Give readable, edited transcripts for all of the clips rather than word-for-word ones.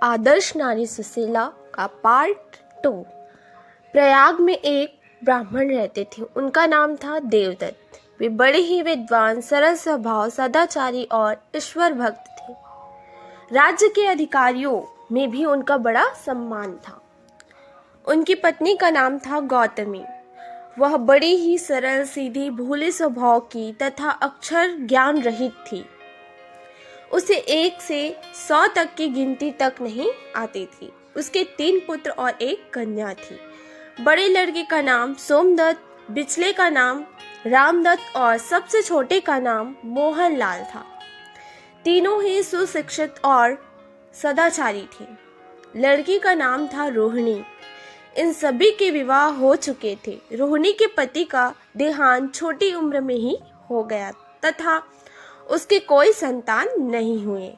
आदर्श नारी सुशीला का पार्ट 2। प्रयाग में एक ब्राह्मण रहते थे। उनका नाम था देवदत्त। वे बड़े ही विद्वान, सरल स्वभाव, सदाचारी और ईश्वर भक्त थे। राज्य के अधिकारियों में भी उनका बड़ा सम्मान था। उनकी पत्नी का नाम था गौतमी। वह बड़ी ही सरल, सीधी, भोले स्वभाव की तथा अक्षर ज्ञान रहित थी। उसे 1 से 100 तक की गिनती तक नहीं आती थी। उसके 3 पुत्र और 1 कन्या थी। बड़े लड़के का नाम सोमदत्त, बिचले का नाम रामदत्त और सबसे छोटे का नाम मोहनलाल था। तीनों ही सुशिक्षित और सदाचारी थे। लड़की का नाम था रोहिणी। इन सभी के विवाह हो चुके थे। रोहिणी के पति का देहांत छोटी उम्र में ही हो गया तथा उसके कोई संतान नहीं हुए,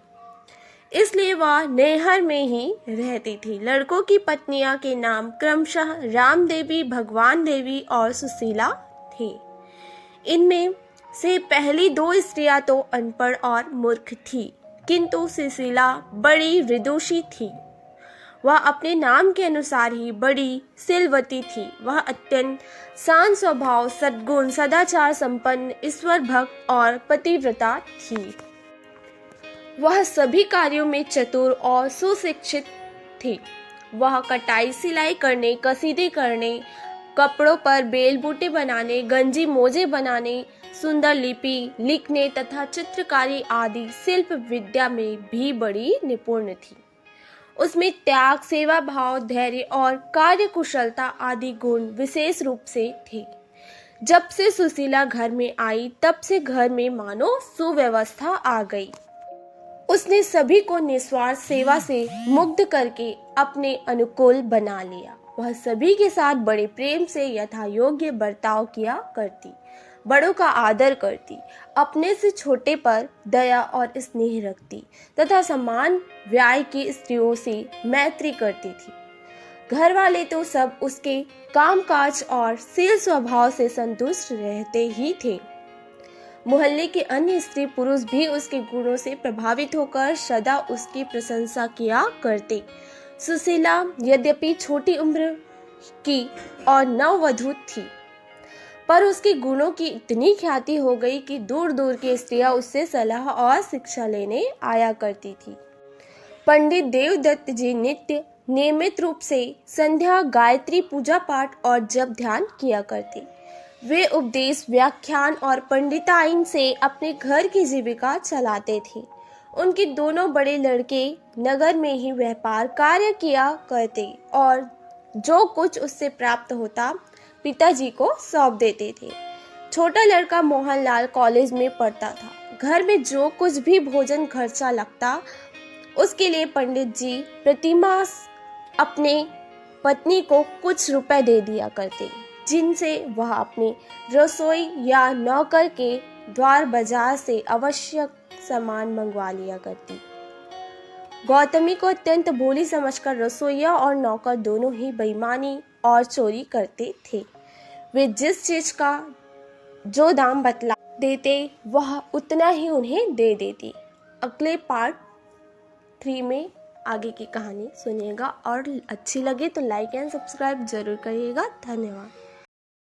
इसलिए वह नैहर में ही रहती थी। लड़कों की पत्नियां के नाम क्रमशः राम देवी, भगवान देवी और सुशीला थे। इनमें से पहली 2 स्त्रियां तो अनपढ़ और मूर्ख थी, किंतु सुशीला बड़ी विदुषी थी। वह अपने नाम के अनुसार ही बड़ी सिलवती थी। वह अत्यंत शांत स्वभाव, सद्गुण, सदाचार संपन्न, ईश्वर भक्त और पतिव्रता थी। वह सभी कार्यों में चतुर और सुशिक्षित थी। वह कटाई, सिलाई करने, कसीदे करने, कपड़ों पर बेल बूटे बनाने, गंजी मोजे बनाने, सुंदर लिपि लिखने तथा चित्रकारी आदि शिल्प विद्या में भी बड़ी निपुण थी। उसमें त्याग, सेवा भाव, धैर्य और कार्यकुशलता आदि गुण विशेष रूप से थे। जब से सुशीला घर में आई, तब से घर में मानो सुव्यवस्था आ गई। उसने सभी को निस्वार्थ सेवा से मुग्ध करके अपने अनुकूल बना लिया। वह सभी के साथ बड़े प्रेम से यथा योग्य बर्ताव किया करती, बड़ों का आदर करती, अपने से छोटे पर दया और स्नेह रखती तथा समान व्याय की स्त्रियों से मैत्री करती थी। घर वाले तो सब उसके कामकाज और शील स्वभाव से संतुष्ट रहते ही थे। मोहल्ले के अन्य स्त्री पुरुष भी उसके गुणों से प्रभावित होकर सदा उसकी प्रशंसा किया करते। सुशीला यद्यपि छोटी उम्र की और नववधू थी, पर उसके गुणों की इतनी ख्याति हो गई कि दूर दूर की स्त्रियां उससे सलाह और शिक्षा लेने आया करती थी। पंडित देवदत्त जी नित्य नियमित रूप से संध्या, गायत्री पूजा पाठ और जप ध्यान किया करते। वे उपदेश, व्याख्यान और पंडिताइन से अपने घर की जीविका चलाते थे। उनके दोनों बड़े लड़के नगर में ही व्यापार कार्य किया करते और जो कुछ उससे प्राप्त होता पिताजी को सौंप देते थे। छोटा लड़का मोहनलाल कॉलेज में पढ़ता था। घर में जो कुछ भी भोजन खर्चा लगता, उसके लिए पंडित जी प्रतिमास अपने पत्नी को कुछ रुपए दे दिया करते, जिनसे वह अपने रसोई या नौकर के द्वार बाजार से आवश्यक सामान मंगवा लिया करती। गौतमी को अत्यंत भोली समझकर रसोइया और नौकर दोनों ही बेईमानी और चोरी करते थे। वे जिस चीज का जो दाम बतला देते, वह उतना ही उन्हें दे देती। अगले पार्ट 3 में आगे की कहानी सुनिएगा और अच्छी लगे तो लाइक एंड सब्सक्राइब जरूर करिएगा। धन्यवाद।